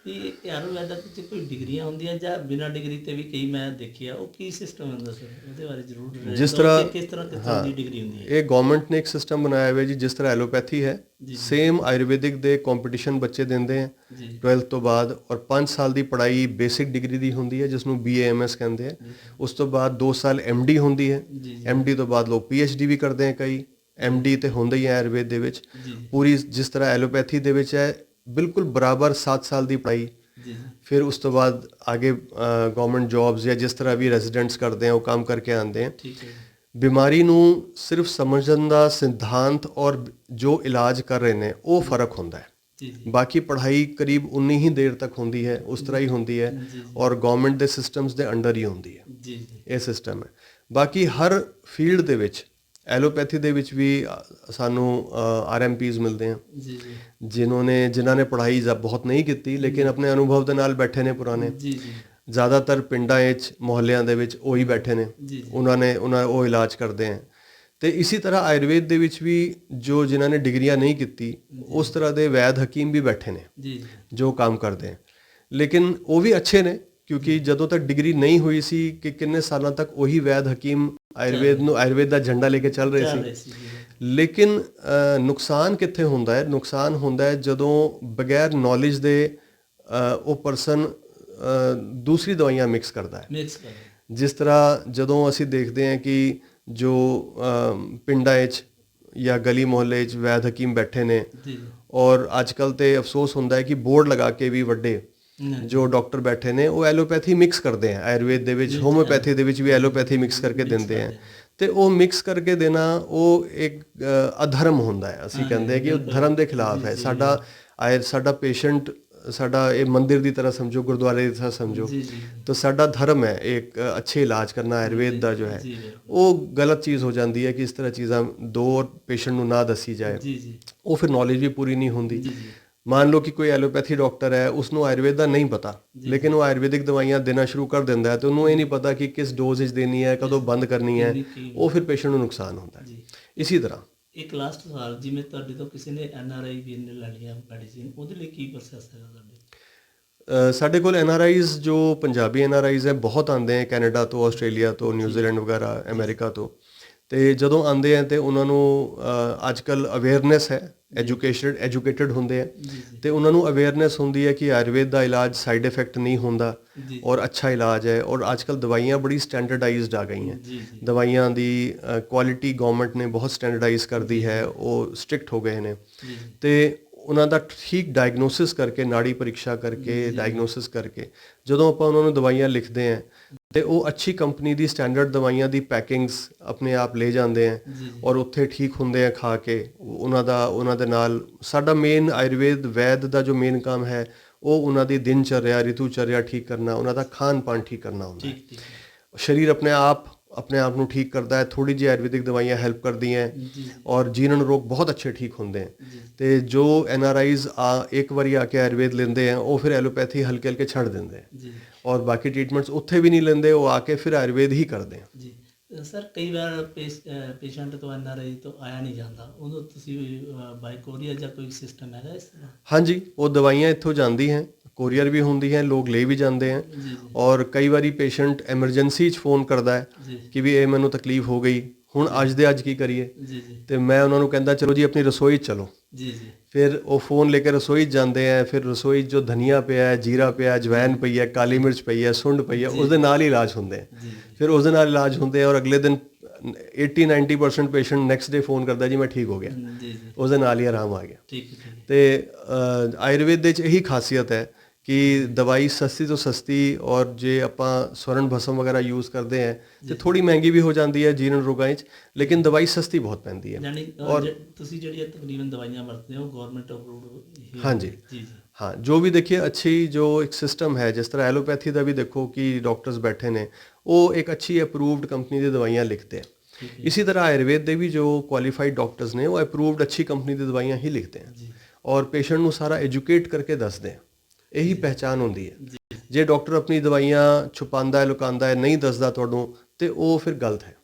Speaker 1: ਵੀ ਆਯੁਰਵੈਦਿਕ ਵਿੱਚ ਕੋਈ ਡਿਗਰੀਆਂ ਹੁੰਦੀਆਂ ਜਾਂ ਬਿਨਾਂ ਡਿਗਰੀ ਤੇ ਵੀ ਕਈ ਮੈਂ ਦੇਖਿਆ, ਉਹ ਕੀ ਸਿਸਟਮ ਹੁੰਦਾ ਸਰ? ਉਹਦੇ ਬਾਰੇ ਜ਼ਰੂਰ
Speaker 2: ਜਿਸ ਤਰ੍ਹਾਂ
Speaker 1: ਕਿਸ ਤਰ੍ਹਾਂ ਦੀ ਡਿਗਰੀ ਹੁੰਦੀ ਹੈ?
Speaker 2: ਇਹ ਗਵਰਨਮੈਂਟ ਨੇ ਇੱਕ ਸਿਸਟਮ ਬਣਾਇਆ ਹੋਇਆ ਜੀ, ਜਿਸ ਤਰ੍ਹਾਂ ਐਲੋਪੈਥੀ ਹੈ ਸੇਮ ਆਯੁਰਵੈਦਿਕ ਦੇ ਕੰਪੀਟੀਸ਼ਨ ਬੱਚੇ ਦਿੰਦੇ ਆ
Speaker 1: ਜੀ।
Speaker 2: 12th ਤੋਂ ਬਾਅਦ ਔਰ 5 ਸਾਲ ਦੀ ਪੜ੍ਹਾਈ ਬੇਸਿਕ ਡਿਗਰੀ ਦੀ ਹੁੰਦੀ ਹੈ ਜਿਸ ਨੂੰ BAMS ਕਹਿੰਦੇ ਆ। ਉਸ ਤੋਂ ਬਾਅਦ 2 ਸਾਲ MD ਹੁੰਦੀ ਹੈ।
Speaker 1: ਜੀ।
Speaker 2: MD ਤੋਂ ਬਾਅਦ ਲੋਕ PhD ਵੀ ਕਰਦੇ ਆ ਕਈ। MD ਤੇ ਹੁੰਦਾ ਹੀ ਹੈ ਆਯੁਰਵੇਦ ਦੇ ਵਿੱਚ।
Speaker 1: ਜੀ।
Speaker 2: ਪੂਰੀ ਜਿਸ ਤਰ੍ਹਾਂ ਐਲੋਪੈਥੀ ਦੇ ਵਿੱਚ ਹੈ ਬਿਲਕੁਲ ਬਰਾਬਰ 7 ਸਾਲ ਦੀ ਪੜ੍ਹਾਈ।
Speaker 1: ਜੀ।
Speaker 2: ਫਿਰ ਉਸ ਤੋਂ ਬਾਅਦ ਆਗੇ ਗਵਰਨਮੈਂਟ ਜੌਬਸ ਜਾਂ ਜਿਸ ਤਰ੍ਹਾਂ ਵੀ ਰੈਜ਼ੀਡੈਂਟਸ ਕਰਦੇ ਆ ਉਹ ਕੰਮ ਕਰਕੇ ਆਉਂਦੇ ਆ।
Speaker 1: ਠੀਕ ਹੈ।
Speaker 2: ਬਿਮਾਰੀ ਨੂੰ ਸਿਰਫ ਸਮਝਣ ਦਾ ਸਿਧਾਂਤ ਔਰ ਜੋ ਇਲਾਜ ਕਰ ਰਹੇ ਨੇ ਉਹ ਫਰਕ ਹੁੰਦਾ ਹੈ।
Speaker 1: ਜੀ।
Speaker 2: ਬਾਕੀ ਪੜ੍ਹਾਈ ਕਰੀਬ ਉਨੀ ਹੀ ਦੇਰ ਤੱਕ ਹੁੰਦੀ ਹੈ, ਉਸ ਤਰ੍ਹਾਂ ਹੀ ਹੁੰਦੀ ਹੈ ਔਰ ਗਵਰਨਮੈਂਟ ਦੇ ਸਿਸਟਮਸ ਦੇ ਅੰਡਰ ਹੀ ਹੁੰਦੀ ਹੈ।
Speaker 1: ਜੀ।
Speaker 2: ਇਹ ਸਿਸਟਮ ਹੈ। ਬਾਕੀ ਹਰ ਫੀਲਡ ਦੇ ਵਿੱਚ ਐਲੋਪੈਥੀ ਦੇ ਵਿੱਚ ਵੀ ਸਾਨੂੰ RMPs ਮਿਲਦੇ ਆ
Speaker 1: ਜੀ।
Speaker 2: ਜਿਨ੍ਹਾਂ ਨੇ ਪੜ੍ਹਾਈ ਬਹੁਤ ਨਹੀਂ ਕੀਤੀ ਲੇਕਿਨ ਆਪਣੇ ਅਨੁਭਵ ਦੇ ਨਾਲ ਬੈਠੇ ਨੇ ਪੁਰਾਣੇ।
Speaker 1: ਜੀ।
Speaker 2: ਜ਼ਿਆਦਾਤਰ ਪਿੰਡਾਂ ਵਿੱਚ ਮੁਹੱਲਿਆਂ ਦੇ ਵਿੱਚ ਉਹੀ ਬੈਠੇ ਨੇ।
Speaker 1: ਜੀ।
Speaker 2: ਉਹਨਾਂ ਉਹ ਇਲਾਜ ਕਰਦੇ ਆ। ਤੇ ਇਸੇ ਤਰ੍ਹਾਂ ਆਯੁਰਵੇਦ ਦੇ ਵਿੱਚ ਵੀ ਜਿਨ੍ਹਾਂ ਨੇ ਡਿਗਰੀਆਂ ਨਹੀਂ ਕੀਤੀ ਉਸ ਤਰ੍ਹਾਂ ਦੇ ਵੈਦ ਹਕੀਮ ਵੀ ਬੈਠੇ ਨੇ
Speaker 1: ਜੀ।
Speaker 2: ਜੋ ਕੰਮ ਕਰਦੇ ਆ। ਲੇਕਿਨ ਉਹ ਵੀ ਅੱਛੇ ਨੇ ਕਿਉਂਕਿ ਜਦੋਂ ਤੱਕ ਡਿਗਰੀ ਨਹੀਂ ਹੋਈ ਸੀ ਕਿ ਕਿੰਨੇ ਸਾਲਾਂ ਤੱਕ ਉਹੀ ਵੈਦ ਹਕੀਮ ਆਯੁਰਵੇਦ ਦਾ ਝੰਡਾ ਲੈ ਕੇ ਚੱਲ ਰਹੇ ਸੀ। ਲੇਕਿਨ ਨੁਕਸਾਨ ਕਿੱਥੇ ਹੁੰਦਾ ਹੈ? ਨੁਕਸਾਨ ਹੁੰਦਾ ਹੈ ਜਦੋਂ ਬਗੈਰ ਨੌਲੇਜ ਦੇ ਉਹ ਪਰਸਨ ਦੂਸਰੀ ਦਵਾਈਆਂ ਮਿਕਸ ਕਰਦਾ ਹੈ। ਜਿਸ ਤਰ੍ਹਾਂ ਜਦੋਂ ਅਸੀਂ ਦੇਖਦੇ ਹਾਂ ਕਿ ਜੋ ਪਿੰਡਾਂ 'ਚ ਜਾਂ ਗਲੀ ਮੁਹੱਲੇ 'ਚ ਵੈਦ ਹਕੀਮ ਬੈਠੇ ਨੇ ਔਰ ਅੱਜ ਕੱਲ੍ਹ ਤੇ ਅਫਸੋਸ ਹੁੰਦਾ ਹੈ ਕਿ ਬੋਰਡ ਲਗਾ ਕੇ ਵੀ ਵੱਡੇ ਜੋ ਡਾਕਟਰ ਬੈਠੇ ਨੇ ਉਹ ਐਲੋਪੈਥੀ ਮਿਕਸ ਕਰਦੇ ਆ ਆਯੁਰਵੇਦ ਦੇ ਵਿੱਚ, ਹੋਮਿਓਪੈਥੀ ਦੇ ਵਿੱਚ ਵੀ ਐਲੋਪੈਥੀ ਮਿਕਸ ਕਰਕੇ ਦਿੰਦੇ ਆ। ਤੇ ਉਹ ਮਿਕਸ ਕਰਕੇ ਦੇਣਾ ਉਹ ਇੱਕ ਅਧਰਮ ਹੁੰਦਾ ਹੈ। ਅਸੀਂ ਕਹਿੰਦੇ ਹਾਂ ਕਿ ਉਹ ਧਰਮ ਦੇ ਖਿਲਾਫ ਹੈ। ਸਾਡਾ ਪੇਸ਼ੈਂਟ ਸਾਡਾ ਇਹ ਮੰਦਿਰ ਦੀ ਤਰ੍ਹਾਂ ਸਮਝੋ, ਗੁਰਦੁਆਰੇ ਦੀ ਤਰ੍ਹਾਂ ਸਮਝੋ। ਤਾਂ ਸਾਡਾ ਧਰਮ ਹੈ ਇੱਕ ਅੱਛੇ ਇਲਾਜ ਕਰਨਾ ਆਯੁਰਵੇਦ ਦਾ ਜੋ ਹੈ ਉਹ ਗਲਤ ਚੀਜ਼ ਹੋ ਜਾਂਦੀ ਹੈ ਕਿ ਇਸ ਤਰ੍ਹਾਂ ਚੀਜ਼ਾਂ ਦੋ ਪੇਸ਼ੈਂਟ ਨੂੰ ਨਾ ਦੱਸੀ ਜਾਏ। ਉਹ ਫਿਰ ਨੌਲੇਜ ਵੀ ਪੂਰੀ ਨਹੀਂ ਹੁੰਦੀ। ਮੰਨ ਲਓ ਕਿ ਕੋਈ ਐਲੋਪੈਥੀ ਡਾਕਟਰ ਹੈ, ਉਸਨੂੰ ਆਯੁਰਵੇਦ ਦਾ ਨਹੀਂ ਪਤਾ ਲੇਕਿਨ ਉਹ ਆਯੁਰਵੈਦਿਕ ਦਵਾਈਆਂ ਦੇਣਾ ਸ਼ੁਰੂ ਕਰ ਦਿੰਦਾ ਹੈ ਤੇ ਉਹਨੂੰ ਇਹ ਨਹੀਂ ਪਤਾ ਕਿ ਕਿਸ ਡੋਜ਼ 'ਚ ਦੇਣੀ ਹੈ, ਕਦੋਂ ਬੰਦ ਕਰਨੀ ਹੈ। ਉਹ ਫਿਰ ਪੇਸ਼ੈਂਟ ਨੂੰ ਨੁਕਸਾਨ ਹੁੰਦਾ ਹੈ। ਇਸੇ ਤਰ੍ਹਾਂ
Speaker 1: ਇੱਕ ਲਾਸਟ ਸਵਾਲ, ਜਿਵੇਂ ਤੁਹਾਡੇ ਤੋਂ ਕਿਸੇ ਨੇ NRI ਵੀ ਨੇ ਲੈ ਲਿਆ ਮੈਡੀਸਿਨ, ਉਹਦੇ ਲਈ ਕੀ ਪ੍ਰੋਸੈਸ ਹੈਗਾ ਤੁਹਾਡੇ?
Speaker 2: ਸਾਡੇ ਕੋਲ NRIs ਜੋ ਪੰਜਾਬੀ NRIs ਹੈ ਬਹੁਤ ਆਉਂਦੇ ਹੈ ਕੈਨੇਡਾ ਤੋਂ, ਆਸਟ੍ਰੇਲੀਆ ਤੋਂ, ਨਿਊਜ਼ੀਲੈਂਡ ਵਗੈਰਾ, ਅਮਰੀਕਾ ਤੋਂ। ਤੇ ਜਦੋਂ ਆਉਂਦੇ ਆ ਤੇ ਉਹਨਾਂ ਨੂੰ ਅੱਜ ਕੱਲ੍ਹ ਅਵੇਅਰਨੈਸ ਹੈ, ਐਜੂਕੇਟਡ ਹੁੰਦੇ ਆ ਤੇ ਉਹਨਾਂ ਨੂੰ ਅਵੇਅਰਨੈਸ ਹੁੰਦੀ ਹੈ ਕਿ ਆਯੁਰਵੇਦ ਦਾ ਇਲਾਜ ਸਾਈਡ ਇਫੈਕਟ ਨਹੀਂ ਹੁੰਦਾ ਔਰ ਅੱਛਾ ਇਲਾਜ ਹੈ। ਔਰ ਅੱਜ ਕੱਲ੍ਹ ਦਵਾਈਆਂ ਬੜੀ ਸਟੈਂਡਰਡਾਈਜ਼ਡ ਆ ਗਈਆਂ। ਦਵਾਈਆਂ ਦੀ ਕੁਆਲਿਟੀ ਗਵਰਨਮੈਂਟ ਨੇ ਬਹੁਤ ਸਟੈਂਡਰਡਾਈਜ਼ ਕਰਦੀ ਹੈ, ਉਹ ਸਟ੍ਰਿਕਟ ਹੋ ਗਏ ਨੇ। ਤੇ ਉਹਨਾਂ ਦਾ ਠੀਕ ਡਾਇਗਨੋਸਿਸ ਕਰਕੇ, ਨਾੜੀ ਪਰੀਖਿਆ ਕਰਕੇ, ਡਾਇਗਨੋਸਿਸ ਕਰਕੇ ਜਦੋਂ ਆਪਾਂ ਉਹਨਾਂ ਨੂੰ ਦਵਾਈਆਂ ਲਿਖਦੇ ਹਾਂ ਤੇ ਉਹ ਅੱਛੀ ਕੰਪਨੀ ਦੀ ਸਟੈਂਡਰਡ ਦਵਾਈਆਂ ਦੀ ਪੈਕਿੰਗਸ ਆਪਣੇ ਆਪ ਲੈ ਜਾਂਦੇ ਆ ਔਰ ਉੱਥੇ ਠੀਕ ਹੁੰਦੇ ਆ ਖਾ ਕੇ। ਉਹਨਾਂ ਦੇ ਨਾਲ ਸਾਡਾ ਮੇਨ ਆਯੁਰਵੇਦ ਵੈਦ ਦਾ ਜੋ ਮੇਨ ਕੰਮ ਹੈ ਉਹ ਉਹਨਾਂ ਦੀ ਦਿਨ ਚਰਿਆ, ਰਿਤੂ ਚਰਿਆ ਠੀਕ ਕਰਨਾ, ਉਹਨਾਂ ਦਾ ਖਾਣ ਪਾਣ ਠੀਕ ਕਰਨਾ ਹੁੰਦਾ ਹੈ। ਸਰੀਰ ਆਪਣੇ ਆਪ ਨੂੰ ਠੀਕ ਕਰਦਾ ਹੈ। ਥੋੜੀ ਜਿਹੀ ਆਯੁਰਵੈਦਿਕ ਦਵਾਈਆਂ ਹੈਲਪ ਕਰਦੀਆਂ ਔਰ ਜੀਰਨ ਰੋਗ ਬਹੁਤ ਅੱਛੇ ਠੀਕ ਹੁੰਦੇ ਹੈ। ਤੇ ਜੋ NRIs ਇੱਕ ਵਾਰੀ ਆ ਕੇ ਆਯੁਰਵੇਦ ਲੈਂਦੇ ਆ ਉਹ ਫਿਰ ਐਲੋਪੈਥੀ ਹਲਕੇ ਹਲਕੇ ਛੱਡ ਦਿੰਦੇ ਆ ਔਰ ਬਾਕੀ ਟ੍ਰੀਟਮੈਂਟਸ ਉੱਥੇ ਵੀ ਨਹੀਂ ਲੈਂਦੇ, ਉਹ ਆ ਕੇ ਫਿਰ ਆਯੁਰਵੇਦ ਹੀ ਕਰਦੇ ਆ।
Speaker 1: ਜੀ ਸਰ, ਕਈ ਵਾਰ ਪੇਸ਼ੈਂਟ ਤੋਂ NRI ਤੋਂ ਆਇਆ ਨਹੀਂ ਜਾਂਦਾ, ਉਦੋਂ ਤੁਸੀਂ ਬਾਈ ਕੋਰੀਅਰ ਜਾਂ ਕੋਈ ਸਿਸਟਮ ਹੈਗਾ ਇਸ ਤਰ੍ਹਾਂ?
Speaker 2: ਹਾਂਜੀ, ਉਹ ਦਵਾਈਆਂ ਇੱਥੋਂ ਜਾਂਦੀ ਹੈ, ਕੋਰੀਅਰ ਵੀ ਹੁੰਦੀ ਹੈ, ਲੋਕ ਲੈ ਵੀ ਜਾਂਦੇ ਹੈ। ਔਰ ਕਈ ਵਾਰੀ ਪੇਸ਼ੈਂਟ ਐਮਰਜੈਂਸੀ 'ਚ ਫੋਨ ਕਰਦਾ ਹੈ ਕਿ ਵੀ ਇਹ ਮੈਨੂੰ ਤਕਲੀਫ ਹੋ ਗਈ, ਹੁਣ ਅੱਜ ਕੀ ਕਰੀਏ? ਤੇ ਮੈਂ ਉਹਨਾਂ ਨੂੰ ਕਹਿੰਦਾ ਚਲੋ ਜੀ ਆਪਣੀ ਰਸੋਈ 'ਚ ਚਲੋ। ਫਿਰ ਉਹ ਫੋਨ ਲੈ ਕੇ ਰਸੋਈ 'ਚ ਜਾਂਦੇ ਹੈ। ਫਿਰ ਰਸੋਈ 'ਚ ਜੋ ਧਨੀਆ ਪਿਆ ਹੈ, ਜੀਰਾ ਪਿਆ, ਅਜਵਾਇਨ ਪਈ ਹੈ, ਕਾਲੀ ਮਿਰਚ ਪਈ ਹੈ, ਸੁੰਡ ਪਈ ਹੈ, ਉਸਦੇ ਨਾਲ ਹੀ ਇਲਾਜ ਹੁੰਦੇ ਹੈ। ਫਿਰ ਉਸਦੇ ਨਾਲ ਇਲਾਜ ਹੁੰਦੇ ਆ ਔਰ ਅਗਲੇ ਦਿਨ 80-90% ਪੇਸ਼ੈਂਟ ਨੈਕਸਟ ਡੇ ਫੋਨ ਕਰਦਾ ਜੀ ਮੈਂ ਠੀਕ ਹੋ ਗਿਆ, ਉਸਦੇ ਨਾਲ ਹੀ ਆਰਾਮ ਆ ਗਿਆ। ਤੇ ਆਯੁਰਵੇਦ ਦੇ 'ਚ ਇਹੀ ਖਾਸੀਅਤ ਹੈ ਕਿ ਦਵਾਈ ਸਸਤੀ ਤੋਂ ਸਸਤੀ ਔਰ ਜੇ ਆਪਾਂ ਸਵਰਨ ਭਸਮ ਵਗੈਰਾ ਯੂਜ਼ ਕਰਦੇ ਹਾਂ ਤੇ ਥੋੜੀ ਮਹਿੰਗੀ ਵੀ ਹੋ ਜਾਂਦੀ ਹੈ ਜੀਰਨ ਰੋਗਾਂ 'ਚ, ਲੇਕਿਨ ਦਵਾਈ ਸਸਤੀ ਬਹੁਤ ਪੈਂਦੀ ਹੈ।
Speaker 1: ਯਾਨੀ ਤੁਸੀਂ ਜਿਹੜੀਆਂ ਤਕਰੀਬਨ ਦਵਾਈਆਂ ਵਰਤਦੇ ਹੋ ਗਵਰਨਮੈਂਟ ਅਪਰੂਵਡ?
Speaker 2: ਹਾਂਜੀ
Speaker 1: ਜੀ ਜੀ
Speaker 2: हाँ, जो भी देखिए अच्छी जो एक सिस्टम है, जिस तरह एलोपैथी का भी देखो कि डॉक्टर्स बैठे ने वो एक अच्छी अप्रूव्ड कंपनी की दवाइयाँ लिखते हैं। इसी तरह आयुर्वेद के भी जो क्वालिफाइड डॉक्टर्स ने वो अप्रूव्ड अच्छी कंपनी की दवाइयाँ ही लिखते हैं और पेशेंट को सारा एजुकेट करके दसते हैं। यही पहचान होती है। जे डॉक्टर अपनी दवाइयाँ छुपांदा है लुकांदा है नहीं दसदा तुहानूं ते वो फिर गलत है।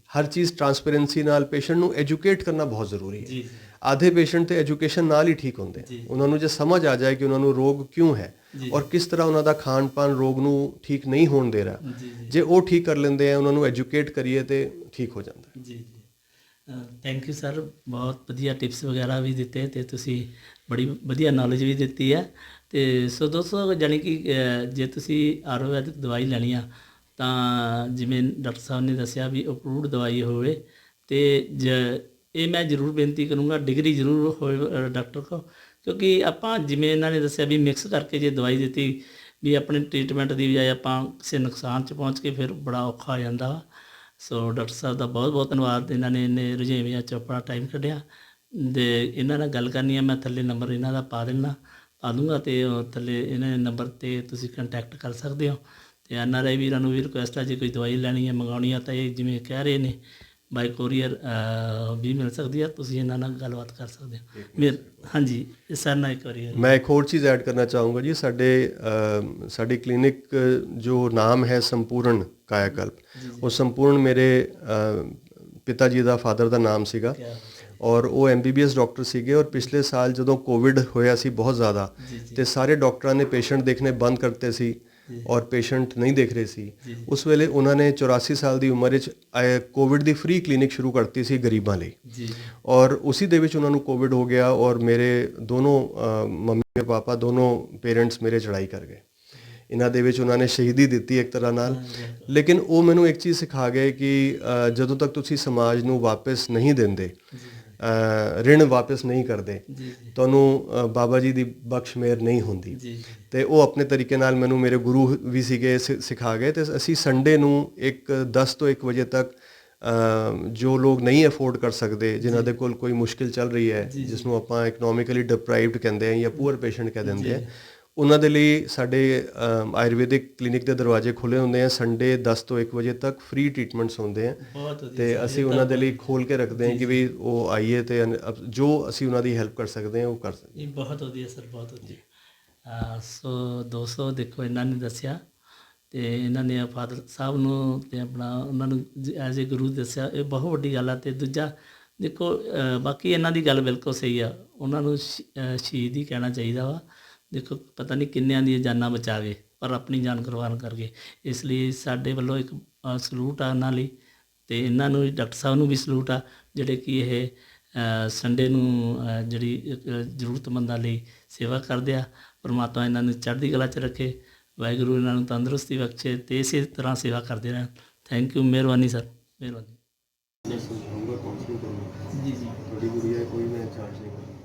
Speaker 2: हर चीज़ ट्रांसपेरेंसी नाल पेशेंट ਨੂੰ एजुकेट करना बहुत ਜ਼ਰੂਰੀ ਹੈ। आधे पेशेंट तो एजुकेशन नाल ही ठीक होंगे, उन्होंने जो समझ आ जाए कि उन्होंने रोग क्यों है और किस तरह उन्हों का खान पान रोग नू ठीक नहीं होने दे रहा, जे वो ठीक कर लेंगे हैं उन्होंने एजुकेट करिए तो ठीक हो जाता है।
Speaker 1: जी जी थैंक यू सर, बहुत वधिया टिप्स वगैरह भी दिते ते तुसी बड़ी वधिया नॉलेज भी दिती है। तो सो दोस्तों जानी कि जे तुसी आयुर्वैदिक दवाई लैनी आ ਤਾਂ ਜਿਵੇਂ ਡਾਕਟਰ ਸਾਹਿਬ ਨੇ ਦੱਸਿਆ ਵੀ ਅਪਰੂਵਡ ਦਵਾਈ ਹੋਵੇ ਅਤੇ ਇਹ ਮੈਂ ਜ਼ਰੂਰ ਬੇਨਤੀ ਕਰੂੰਗਾ ਡਿਗਰੀ ਜ਼ਰੂਰ ਹੋਵੇ ਡਾਕਟਰ ਕੋਲ, ਕਿਉਂਕਿ ਆਪਾਂ ਜਿਵੇਂ ਇਹਨਾਂ ਨੇ ਦੱਸਿਆ ਵੀ ਮਿਕਸ ਕਰਕੇ ਜੇ ਦਵਾਈ ਦਿੱਤੀ ਵੀ ਆਪਣੇ ਟ੍ਰੀਟਮੈਂਟ ਦੀ ਬਜਾਏ ਆਪਾਂ ਕਿਸੇ ਨੁਕਸਾਨ 'ਚ ਪਹੁੰਚ ਕੇ ਫਿਰ ਬੜਾ ਔਖਾ ਹੋ ਜਾਂਦਾ ਵਾ। ਸੋ ਡਾਕਟਰ ਸਾਹਿਬ ਦਾ ਬਹੁਤ ਬਹੁਤ ਧੰਨਵਾਦ, ਇਹਨਾਂ ਨੇ ਇੰਨੇ ਰੁਝੇਵਿਆਂ 'ਚ ਆਪਣਾ ਟਾਈਮ ਕੱਢਿਆ ਅਤੇ ਇਹਨਾਂ ਨਾਲ ਗੱਲ ਕਰਨੀ ਆ। ਮੈਂ ਥੱਲੇ ਨੰਬਰ ਇਹਨਾਂ ਦਾ ਪਾ ਦੂੰਗਾ ਅਤੇ ਥੱਲੇ ਇਹਨਾਂ ਦੇ ਨੰਬਰ 'ਤੇ ਤੁਸੀਂ ਕੰਟੈਕਟ ਕਰ ਸਕਦੇ ਹੋ। ਅਤੇ NRI ਵੀਰਾਂ ਨੂੰ ਵੀ ਰਿਕੁਐਸਟ ਆ, ਜੇ ਕੋਈ ਦਵਾਈ ਲੈਣੀ ਹੈ ਮੰਗਾਉਣੀ ਆ ਤਾਂ ਇਹ ਜਿਵੇਂ ਕਹਿ ਰਹੇ ਨੇ ਬਾਈ ਕੋਰੀਅਰ ਵੀ ਮਿਲ ਸਕਦੀ ਆ, ਤੁਸੀਂ ਇਹਨਾਂ ਨਾਲ ਗੱਲਬਾਤ ਕਰ ਸਕਦੇ ਹੋ। ਹਾਂਜੀ ਸਰ ਨਾਲ ਇੱਕ ਵਾਰੀ
Speaker 2: मैं एक और चीज़ ऐड करना चाहूँगा जी। साडे क्लिनिक जो नाम है संपूर्ण कायाकल्प, वो संपूर्ण मेरे पिता जी का फादर का नाम सीगा और वो MBBS डॉक्टर सीगे और पिछले साल जो कोविड होया सी बहुत ज़्यादा तो सारे डॉक्टरों ने पेशेंट देखने बंद करते सी और पेशेंट नहीं देख रहे सी। उस वेले उन्होंने 84 साल की उम्र कोविड की फ्री क्लिनिक शुरू करती सी गरीबों ਲਈ और उसी ਦੇ ਵਿੱਚ ਉਹਨਾਂ ਨੂੰ कोविड हो गया और मेरे दोनों मम्मी पापा दोनों पेरेंट्स मेरे चढ़ाई कर गए। ਇਹਨਾਂ ਦੇ ਵਿੱਚ ਉਹਨਾਂ ਨੇ ਸ਼ਹੀਦੀ ਦਿੱਤੀ ਇੱਕ ਤਰ੍ਹਾਂ ਨਾਲ, ਲੇਕਿਨ ਉਹ ਮੈਨੂੰ ਇੱਕ ਚੀਜ਼ ਸਿਖਾ ਗਏ ਕਿ ਜਦੋਂ ਤੱਕ ਤੁਸੀਂ ਸਮਾਜ ਨੂੰ ਵਾਪਸ ਨਹੀਂ ਦਿੰਦੇ, ऋण वापस नहीं करते, ਤੁਹਾਨੂੰ ਬਾਬਾ ਜੀ ਦੀ ਬਖਸ਼ ਮਿਹਰ ਨਹੀਂ ਹੁੰਦੀ। ਤੇ ਉਹ ਆਪਣੇ ਤਰੀਕੇ ਨਾਲ ਮੈਨੂੰ ਮੇਰੇ ਗੁਰੂ ਵੀ ਸੀਗੇ ਸਿਖਾ ਗਏ। ਤੇ ਅਸੀਂ ਸੰਡੇ ਨੂੰ 10 ਤੋਂ 1 ਵਜੇ ਤੱਕ ਜੋ ਲੋਕ ਨਹੀਂ ਅਫੋਰਡ ਕਰ ਸਕਦੇ, ਜਿਨ੍ਹਾਂ ਦੇ ਕੋਲ ਕੋਈ ਮੁਸ਼ਕਿਲ ਚੱਲ ਰਹੀ ਹੈ, ਜਿਸ ਨੂੰ ਆਪਾਂ ਇਕਨੋਮਿਕਲੀ ਡਿਪਰਾਈਵਡ ਕਹਿੰਦੇ ਆ ਜਾਂ ਪੂਅਰ ਪੇਸ਼ੈਂਟ ਕਹਿ ਦਿੰਦੇ ਆ, ਉਹਨਾਂ ਦੇ ਲਈ ਸਾਡੇ ਆਯੁਰਵੈਦਿਕ ਕਲੀਨਿਕ ਦੇ ਦਰਵਾਜ਼ੇ ਖੁੱਲ੍ਹੇ ਹੁੰਦੇ ਆ। ਸੰਡੇ 10 ਤੋਂ 1 ਵਜੇ ਤੱਕ ਫ੍ਰੀ ਟ੍ਰੀਟਮੈਂਟਸ ਹੁੰਦੇ ਆ ਅਤੇ ਅਸੀਂ ਉਹਨਾਂ ਦੇ ਲਈ ਖੋਲ੍ਹ ਕੇ ਰੱਖਦੇ ਹਾਂ ਕਿ ਵੀ ਉਹ ਆਈਏ ਅਤੇ ਜੋ ਅਸੀਂ ਉਹਨਾਂ ਦੀ ਹੈਲਪ ਕਰ ਸਕਦੇ ਹਾਂ ਉਹ ਕਰ ਸਕਦੇ।
Speaker 1: ਬਹੁਤ ਵਧੀਆ ਸਰ, ਬਹੁਤ ਵਧੀਆ। ਸੋ ਦੋਸਤੋ ਦੇਖੋ, ਇਹਨਾਂ ਨੇ ਦੱਸਿਆ ਅਤੇ ਇਹਨਾਂ ਨੇ ਫਾਦਰ ਸਾਹਿਬ ਨੂੰ ਅਤੇ ਆਪਣਾ ਉਹਨਾਂ ਨੂੰ ਐਜ਼ ਏ ਗੁਰੂ ਦੱਸਿਆ, ਇਹ ਬਹੁਤ ਵੱਡੀ ਗੱਲ ਆ। ਅਤੇ ਦੂਜਾ ਦੇਖੋ, ਬਾਕੀ ਇਹਨਾਂ ਦੀ ਗੱਲ ਬਿਲਕੁਲ ਸਹੀ ਆ, ਉਹਨਾਂ ਨੂੰ ਸ਼ਹੀਦ ਹੀ ਕਹਿਣਾ ਚਾਹੀਦਾ ਵਾ। ਦੇਖੋ ਪਤਾ ਨਹੀਂ ਕਿੰਨਿਆਂ ਦੀਆਂ ਜਾਨਾਂ ਬਚਾ ਗਏ ਪਰ ਆਪਣੀ ਜਾਨ ਕੁਰਬਾਨ ਕਰ ਗਏ। ਇਸ ਲਈ ਸਾਡੇ ਵੱਲੋਂ ਇੱਕ ਸਲੂਟ ਆ ਉਹਨਾਂ ਲਈ, ਅਤੇ ਇਹਨਾਂ ਨੂੰ ਡਾਕਟਰ ਸਾਹਿਬ ਨੂੰ ਵੀ ਸਲੂਟ ਆ ਜਿਹੜੇ ਕਿ ਇਹ ਸੰਡੇ ਨੂੰ ਜਿਹੜੀ ਜ਼ਰੂਰਤਮੰਦਾਂ ਲਈ ਸੇਵਾ ਕਰਦੇ ਆ। ਪਰਮਾਤਮਾ ਇਹਨਾਂ ਨੂੰ ਚੜ੍ਹਦੀ ਕਲਾ 'ਚ ਰੱਖੇ, ਵਾਹਿਗੁਰੂ ਇਹਨਾਂ ਨੂੰ ਤੰਦਰੁਸਤੀ ਬਖਸ਼ੇ ਅਤੇ ਇਸੇ ਤਰ੍ਹਾਂ ਸੇਵਾ ਕਰਦੇ ਰਹਿਣ। ਥੈਂਕ ਯੂ, ਮਿਹਰਬਾਨੀ ਸਰ, ਮਿਹਰਬਾਨੀ। ਜੀ ਜੀ
Speaker 2: ਤੁਹਾਡੀ ਗੁੜੀਆ ਕੋਈ ਮੈਂ ਚਾਰਜ ਨਹੀਂ ਕਰਦਾ।